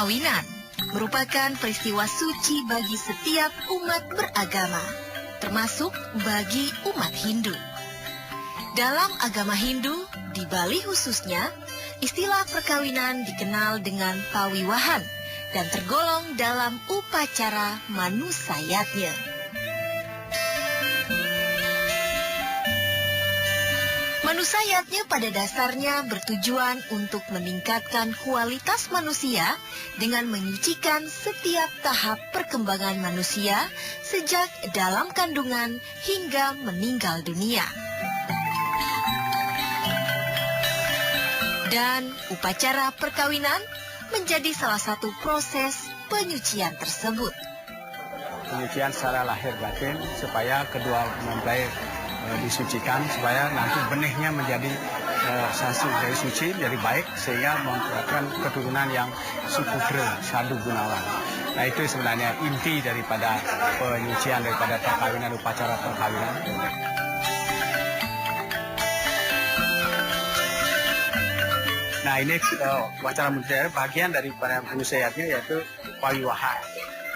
Perkawinan merupakan peristiwa suci bagi setiap umat beragama, termasuk bagi umat Hindu. Dalam agama Hindu, di Bali khususnya, istilah perkawinan dikenal dengan pawiwahan dan tergolong dalam upacara manusayatnya. Manusayatnya pada dasarnya bertujuan untuk meningkatkan kualitas manusia dengan menyucikan setiap tahap perkembangan manusia sejak dalam kandungan hingga meninggal dunia. Dan upacara perkawinan menjadi salah satu proses penyucian tersebut. Penyucian secara lahir batin supaya kedua mempelai disucikan supaya nanti benihnya menjadi dari suci, jadi baik sehingga membuatkan keturunan yang suputra, sadu gunawan. Nah itu sebenarnya inti daripada penyucian daripada perkawinan, upacara perkawinan. Nah ini upacara manusia bagian daripada manusayatnya yaitu pawiwahan.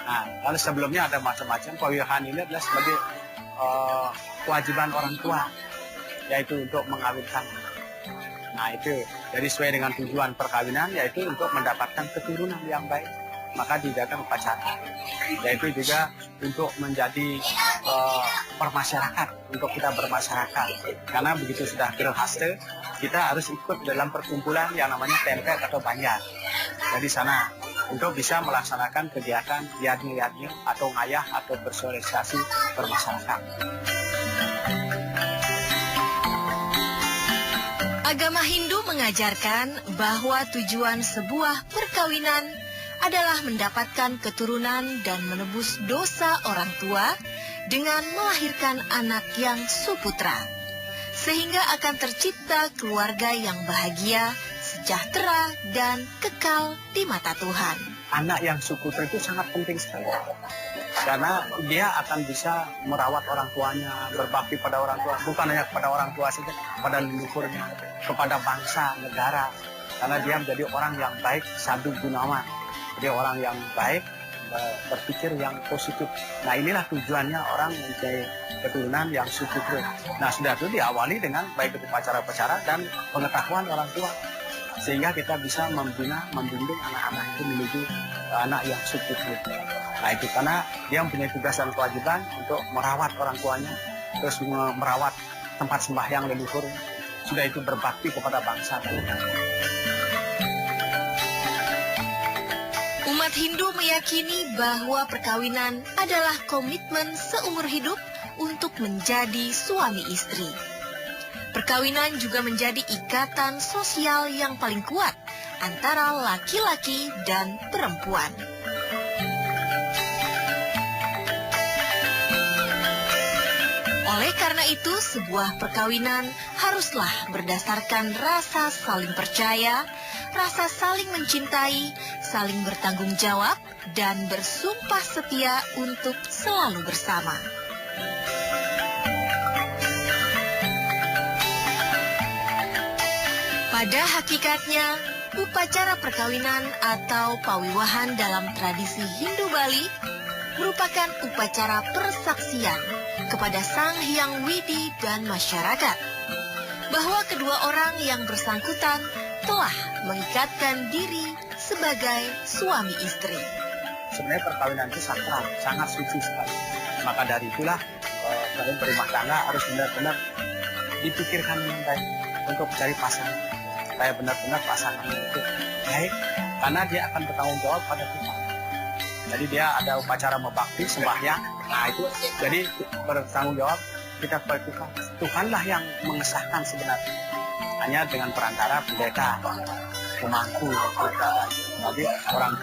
Nah lalu sebelumnya ada macam-macam. Pawiwahan ini adalah sebagai kewajiban orang tua, yaitu untuk mengawinkan. Nah itu jadi sesuai dengan tujuan perkawinan, yaitu untuk mendapatkan keturunan yang baik, maka diadakan upacara. Yaitu juga untuk menjadi permasyarakat, untuk kita bermasyarakat. Karena begitu sudah gerhaste, kita harus ikut dalam perkumpulan yang namanya tempet atau banjar. Jadi sana untuk bisa melaksanakan kegiatan yadnya atau ngayah atau bersosialisasi bermasyarakat. Agama Hindu mengajarkan bahwa tujuan sebuah perkawinan adalah mendapatkan keturunan dan menebus dosa orang tua dengan melahirkan anak yang suputra, sehingga akan tercipta keluarga yang bahagia, sejahtera, dan kekal di mata Tuhan. Anak yang suputra itu sangat penting sekali. Karena dia akan bisa merawat orang tuanya, berbakti pada orang tua, bukan hanya kepada orang tua saja, pada leluhurnya, kepada bangsa, negara. Karena dia menjadi orang yang baik, sadu gunawan. Jadi orang yang baik, berpikir yang positif. Nah inilah tujuannya orang mencari keturunan yang suputra. Nah sudah itu diawali dengan baik itu upacara-upacara dan pengetahuan orang tua. Sehingga kita bisa membina, membimbing anak-anak itu menuju anak yang suputra. Nah itu karena dia mempunyai tugas dan kewajiban untuk merawat orang tuanya, terus merawat tempat sembahyang leluhur, sudah itu berbakti kepada bangsa dan negara. Umat Hindu meyakini bahwa perkawinan adalah komitmen seumur hidup untuk menjadi suami istri. Perkawinan juga menjadi ikatan sosial yang paling kuat antara laki-laki dan perempuan. Oleh karena itu, sebuah perkawinan haruslah berdasarkan rasa saling percaya, rasa saling mencintai, saling bertanggung jawab, dan bersumpah setia untuk selalu bersama. Pada hakikatnya, upacara perkawinan atau pawiwahan dalam tradisi Hindu Bali merupakan upacara persaksian kepada Sang Hyang Widi dan masyarakat bahwa kedua orang yang bersangkutan telah mengikatkan diri sebagai suami istri. Sebenarnya perkawinan itu sakral, sangat suci sekali. Maka dari itulah dalam berumah tangga harus benar-benar dipikirkan yang baik untuk mencari pasangan. Supaya benar-benar pasangannya itu baik, karena dia akan bertanggung jawab pada Tuhan. Jadi dia ada upacara membakti, sembahyang. Nah itu jadi bertanggung jawab kita kepada Tuhan. Tuhanlah yang mengesahkan sebenarnya. Hanya dengan perantara pendeta, pemangku. Jadi orang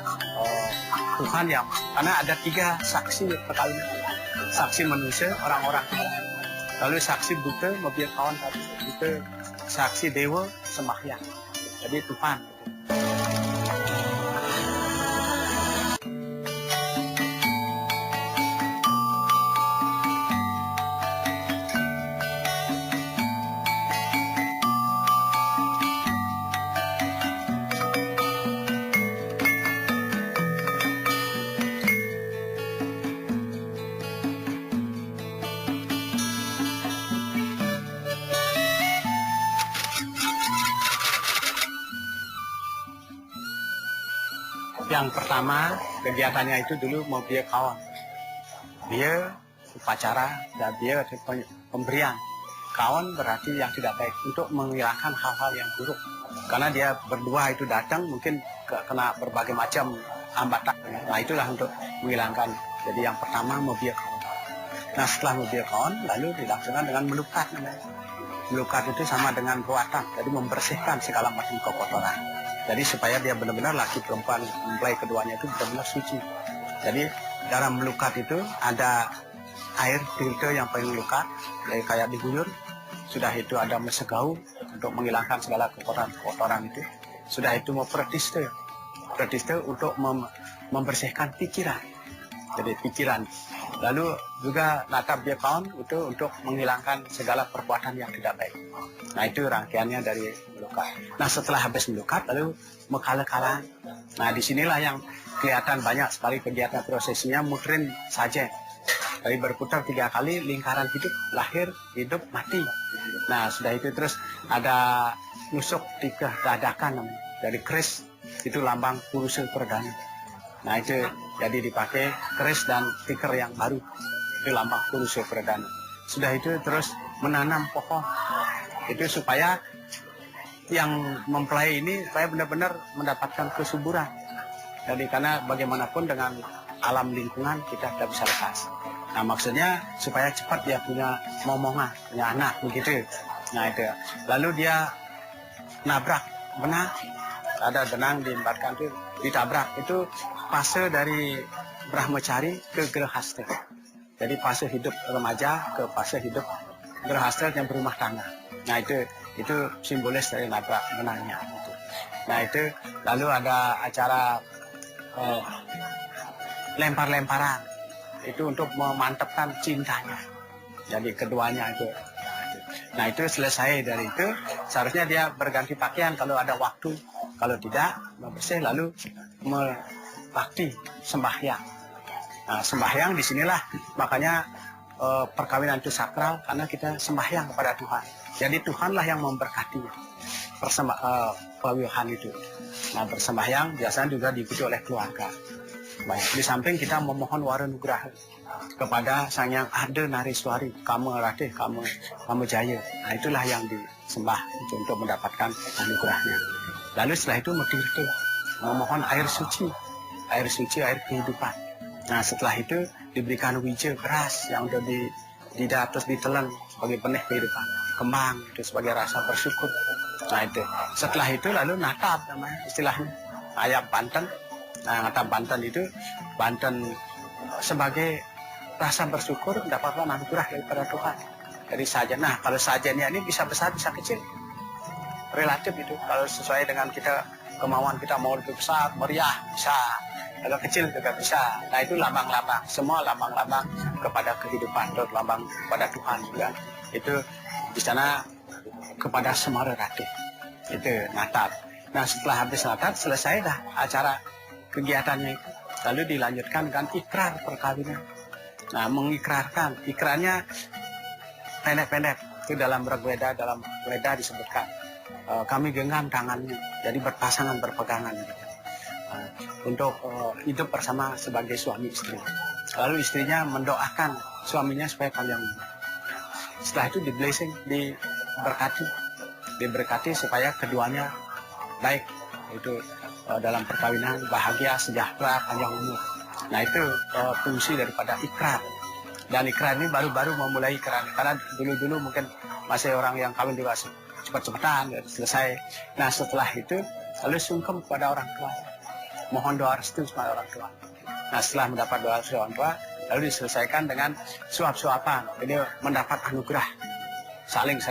Tuhan yang, karena ada 3 saksi perkawinan. Saksi manusia, orang-orang. Lalu saksi buta, mobil kawan tadi. Buta, saksi dewa, sembahyang. Jadi Tuhan. Yang pertama kegiatannya itu dulu mau dia kawan. Dia upacara dan dia pemberian. Kawan berarti yang tidak baik untuk menghilangkan hal-hal yang buruk. Karena dia berdua itu datang mungkin kena berbagai macam hambatan. Nah itulah untuk menghilangkan. Jadi yang pertama mobil kawan. Nah setelah mobil kawan lalu dilaksanakan dengan melukat. Melukat itu sama dengan ruatan. Jadi membersihkan segala macam kekotoran. Jadi supaya dia benar-benar laki perempuan mempelai keduanya itu benar-benar suci. Jadi dalam melukat itu ada air filter yang paling lukat, kayak diguyur. Sudah itu ada mesegau untuk menghilangkan segala kotoran itu. Sudah itu mau pretiste untuk membersihkan pikiran. Jadi pikiran. Lalu juga natap dia kawan itu untuk menghilangkan segala perbuatan yang tidak baik. Nah itu rangkaiannya dari melukat. Nah setelah habis melukat lalu mekala-kala. Nah disinilah yang kelihatan banyak sekali kegiatan prosesinya muterin saja. Dari berputar 3 kali lingkaran hidup, lahir, hidup, mati. Nah sudah itu terus ada nusuk 3 dadakan dari keris itu lambang Purusa Perdana. Nah itu jadi dipakai keris dan tikar yang baru itu lambang Purusa Perdana. Sudah itu terus menanam pohon itu supaya yang mempelai ini supaya benar-benar mendapatkan kesuburan. Jadi karena bagaimanapun dengan alam lingkungan kita tidak bisa lepas. Nah maksudnya supaya cepat dia punya momongan, punya anak begitu. Nah itu. Lalu dia nabrak benang, ada benang dilemparkan itu ditabrak. Itu fase dari Brahmacari ke Grahasta. Jadi fase hidup remaja ke fase hidup Grahasta yang berumah tangga. Nah itu simbolis dari nabrak benangnya. Gitu. Nah itu lalu ada acara lempar-lemparan itu untuk memantapkan cintanya. Jadi keduanya itu. Nah itu selesai dari itu seharusnya dia berganti pakaian kalau ada waktu. Kalau tidak bersih lalu bakti sembahyang. Nah sembahyang disinilah makanya perkawinan itu sakral karena kita sembahyang kepada Tuhan. Jadi Tuhanlah yang memberkati perkawinan itu. Nah bersembahyang biasanya juga diikuti oleh keluarga. Baik. Di samping kita memohon waranugraha kepada Sang Yang Ada Nariswari, kamu ratih, kamu jaya. Nah itulah yang disembah untuk mendapatkan anugerahnya. Lalu setelah itu memohon air suci, air kehidupan. Nah setelah itu diberikan wija beras yang sudah terus ditelan sebagai benih kehidupan, kembang itu sebagai rasa bersyukur. Nah itu setelah itu lalu natap namanya istilahnya ayam Banten. Nah natap Banten itu Banten sebagai rasa bersyukur mendapatkan anugerah daripada Tuhan. Jadi sajen. Nah kalau sajennya ini bisa besar bisa kecil, relatif itu. Kalau sesuai dengan kita kemauan kita mau lebih besar, meriah bisa. Kalau kecil juga bisa. Nah itu lambang-lambang, semua lambang-lambang kepada kehidupan, lambang kepada Tuhan juga. Itu di sana kepada Semara Ratih. Itu Natal. Nah setelah habis Natal selesai dah acara kegiatannya itu. Lalu dilanjutkan dengan ikrar perkawinan. Nah mengikrarkan, ikrarnya pendek-pendek. Itu dalam Weda disebutkan. Kami genggam tangannya, jadi berpasangan berpegangan. Untuk hidup bersama sebagai suami istri. Lalu istrinya mendoakan suaminya supaya panjang umur. Setelah itu di-blessing, diberkati supaya keduanya baik. Itu dalam perkawinan bahagia, sejahtera, panjang umur. Nah itu fungsi daripada ikrar. Dan ikrar ini baru-baru memulai ikrar. Karena dulu-dulu mungkin masih orang yang kawin juga cepat-cepatan, selesai. Nah setelah itu lalu sungkem kepada orang tua. Mohon doa restu kepada orang tua. Nah setelah mendapat doa restu orang tua, lalu diselesaikan dengan suap-suapan. Jadi mendapat anugerah. Saling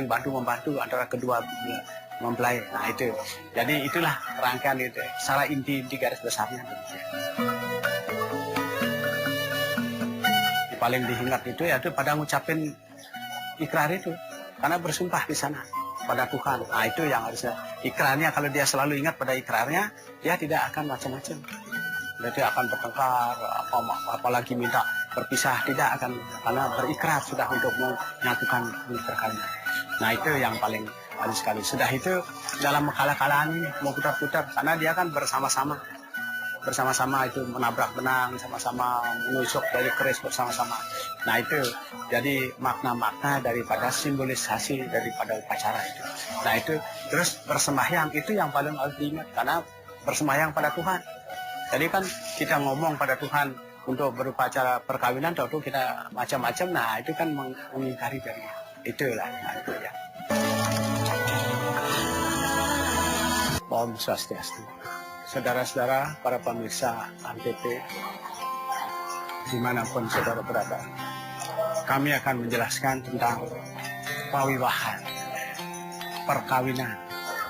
bantu-membantu antara kedua mempelai. Nah itu. Jadi itulah rangkaian itu. Secara inti garis besarnya. Yang paling diingat itu yaitu pada ngucapin ikrar itu. Karena bersumpah di sana pada Tuhan. Nah itu yang harusnya ikrarnya. Kalau dia selalu ingat pada ikrarnya, dia tidak akan macam-macam. Dia tidak akan bertengkar, apalagi minta berpisah, tidak akan. Karena berikrar sudah untuk menyatukan perkawinan. Nah itu yang paling sekali. Sudah itu dalam kala-kalaan ini mau putar-putar, karena dia kan bersama-sama. bersama-sama itu menabrak benang, sama-sama menusuk dari keris bersama-sama. Nah itu jadi makna-makna daripada simbolisasi daripada upacara itu. Nah itu terus bersembahyang itu yang paling harus diingat karena bersembahyang pada Tuhan. Jadi kan kita ngomong pada Tuhan untuk berupacara perkawinan, tentu kita macam-macam. Nah itu kan mengingkari dari itulah. Nah itu ya. Om Swastiastu. Saudara-saudara, para pemirsa Antv, dimanapun saudara berada, kami akan menjelaskan tentang pawiwahan, perkawinan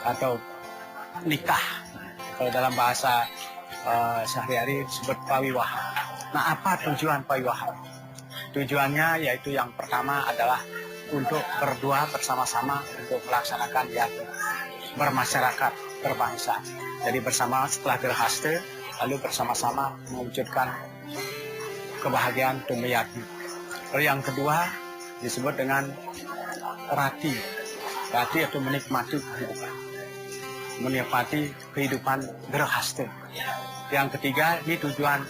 atau nikah. Kalau dalam bahasa sehari-hari disebut pawiwahan. Nah, apa tujuan pawiwahan? Tujuannya yaitu yang pertama adalah untuk berdua bersama-sama untuk melaksanakan yati, bermasyarakat, berbangsa. Jadi bersama setelah gerhasta, lalu bersama-sama mewujudkan kebahagiaan tumeyati. Lalu yang kedua disebut dengan rati. Rati itu menikmati kehidupan. Menikmati kehidupan gerhasta. Yang ketiga, ini tujuan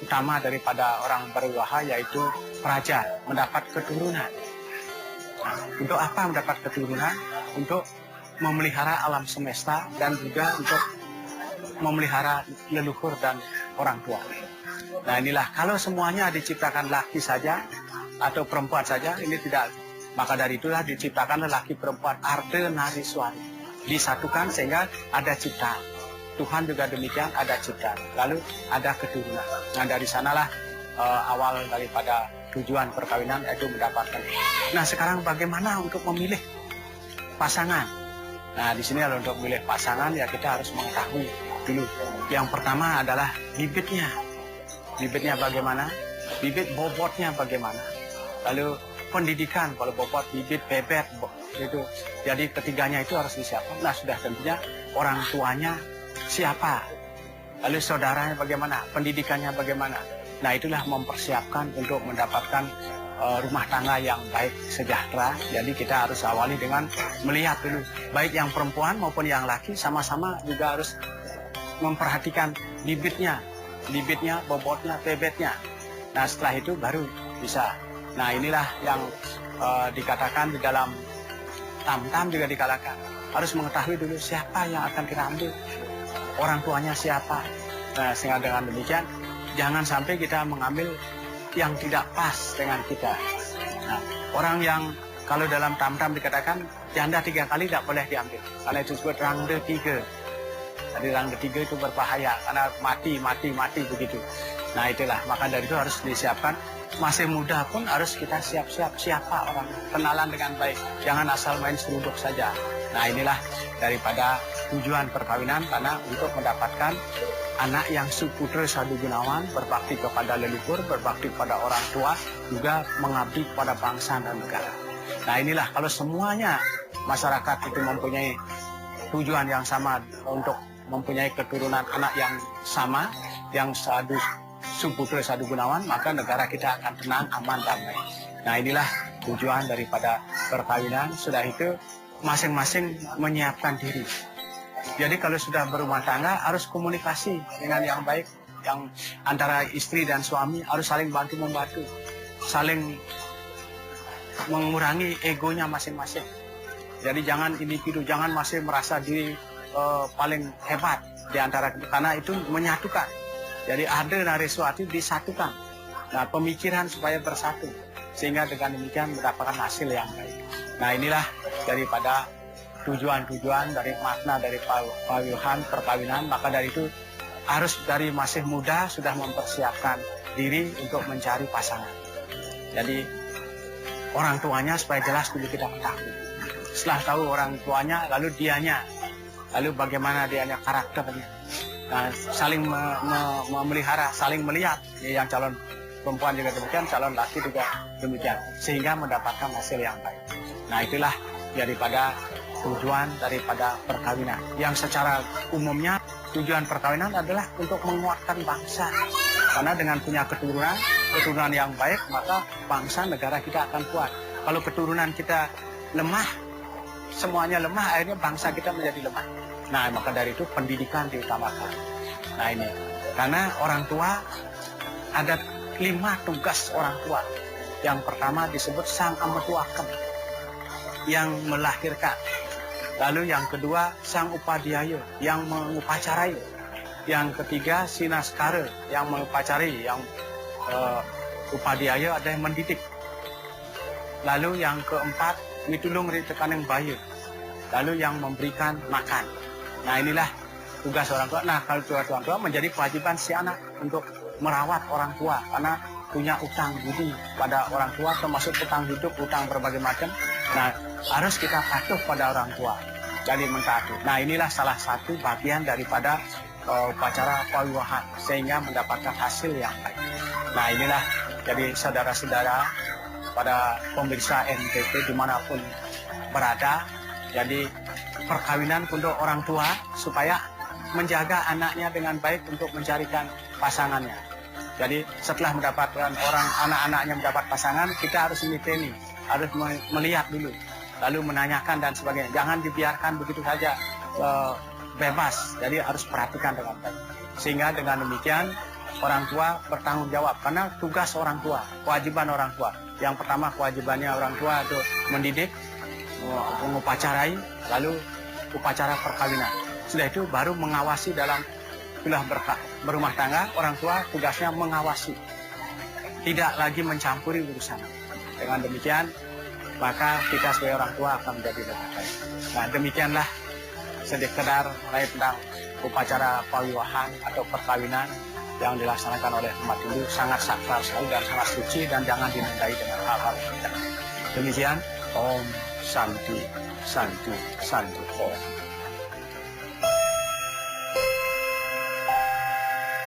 utama daripada orang berwiwaha yaitu praja, mendapat keturunan. Nah, untuk apa mendapat keturunan? Untuk memelihara alam semesta dan juga untuk memelihara leluhur dan orang tua. Nah inilah, kalau semuanya diciptakan laki saja atau perempuan saja, ini tidak. Maka dari itulah diciptakan laki perempuan Arda Nariswari. Disatukan sehingga ada ciptaan. Tuhan juga demikian, ada ciptaan. Lalu ada keturunan. Nah dari sanalah awal daripada tujuan perkawinan itu mendapatkan. Nah sekarang bagaimana untuk memilih pasangan? Nah di sini untuk memilih pasangan ya kita harus mengetahui dulu. Yang pertama adalah bibitnya. Bibitnya bagaimana? Bibit bobotnya bagaimana? Lalu pendidikan, kalau bobot, bibit, bebet, itu. Jadi ketiganya itu harus disiapkan. Nah sudah tentunya orang tuanya siapa? Lalu saudaranya bagaimana? Pendidikannya bagaimana? Nah itulah mempersiapkan untuk mendapatkan rumah tangga yang baik, sejahtera. Jadi kita harus awali dengan melihat dulu. Baik yang perempuan maupun yang laki sama-sama juga harus memperhatikan bibitnya, bobotnya, bebetnya. Nah setelah itu baru bisa. Nah inilah yang dikatakan di dalam tam-tam juga dikatakan. Harus mengetahui dulu siapa yang akan kita ambil. Orang tuanya siapa. Nah sehingga dengan demikian, jangan sampai kita mengambil yang tidak pas dengan kita. Nah, orang yang kalau dalam tam-tam dikatakan janda 3 kali tidak boleh diambil. Karena itu disebut rangde 3. Jadi rangde 3 itu berbahaya karena mati begitu. Nah itulah, maka dari itu harus disiapkan. Masih muda pun harus kita siap-siap siapa orang, kenalan dengan baik. Jangan asal main seruduk saja. Nah inilah daripada tujuan perkawinan, karena untuk mendapatkan anak yang suputra sadu gunawan, berbakti kepada leluhur, berbakti kepada orang tua, juga mengabdi kepada bangsa dan negara. Nah inilah, kalau semuanya masyarakat itu mempunyai tujuan yang sama untuk mempunyai keturunan anak yang sama, yang suputra sadu gunawan, maka negara kita akan tenang, aman, damai. Nah inilah tujuan daripada perkawinan. Sudah itu masing-masing menyiapkan diri. Jadi kalau sudah berumah tangga harus komunikasi dengan yang baik, yang antara istri dan suami harus saling bantu-membantu, saling mengurangi egonya masing-masing. Jadi jangan individu, jangan masih merasa diri paling hebat di antara, karena itu menyatukan. Jadi Arda Nariswati disatukan. Nah pemikiran supaya bersatu, sehingga dengan demikian mendapatkan hasil yang baik. Nah inilah daripada tujuan-tujuan dari makna dari pawiwahan perkawinan. Maka dari itu harus dari masih muda sudah mempersiapkan diri untuk mencari pasangan. Jadi orang tuanya supaya jelas dulu kita ketahui. Setelah tahu orang tuanya, lalu dianya, lalu bagaimana dianya karakternya. Nah, saling memelihara, saling melihat. Yang calon perempuan juga demikian, calon laki juga demikian, sehingga mendapatkan hasil yang baik. Nah itulah daripada tujuan daripada perkawinan. Yang secara umumnya tujuan perkawinan adalah untuk menguatkan bangsa. Karena dengan punya keturunan yang baik, maka bangsa negara kita akan kuat. Kalau keturunan kita lemah, semuanya lemah, akhirnya bangsa kita menjadi lemah. Nah maka dari itu pendidikan diutamakan. Nah ini Karena orang tua ada 5 tugas orang tua. Yang pertama disebut sang ametuaken yang melahirkan. Lalu yang kedua sang upadhyaya yang mengupacarai. Yang ketiga sinaskara yang mengupacarai, yang upadhyaya ada yang mendidik. Lalu yang keempat mitulung ritekaning bayi. Lalu yang memberikan makan. Nah inilah tugas orang tua. Nah kalau tugas orang tua menjadi kewajiban si anak untuk merawat orang tua karena punya utang budi pada orang tua, termasuk utang hidup, utang berbagai macam. Nah harus kita patuh pada orang tua. Jadi mentaati. Nah inilah salah satu bagian daripada upacara pawiwahan sehingga mendapatkan hasil yang baik. Nah inilah jadi saudara-saudara pada pemirsa NTP dimanapun berada, jadi perkawinan untuk orang tua supaya menjaga anaknya dengan baik untuk mencarikan pasangannya. Jadi setelah mendapatkan anak-anaknya mendapat pasangan, kita harus meniteni, harus melihat dulu, lalu menanyakan dan sebagainya. Jangan dibiarkan begitu saja bebas, jadi harus perhatikan dengan baik. Sehingga dengan demikian orang tua bertanggung jawab, karena tugas orang tua, kewajiban orang tua. Yang pertama kewajibannya orang tua itu mendidik, mengupacarai, lalu upacara perkawinan. Sudah itu baru mengawasi dalam sudah berumah tangga, orang tua tugasnya mengawasi, tidak lagi mencampuri urusan. Dengan demikian maka kita sebagai orang tua akan menjadi lebih baik. Nah demikianlah sekedar mengenai tentang upacara pawiwahan atau perkawinan yang dilaksanakan oleh umat Hindu, sangat sakral sekali dan sangat suci dan jangan dinodai dengan hal-hal yang demikian. Om Santi Santi Santi Om.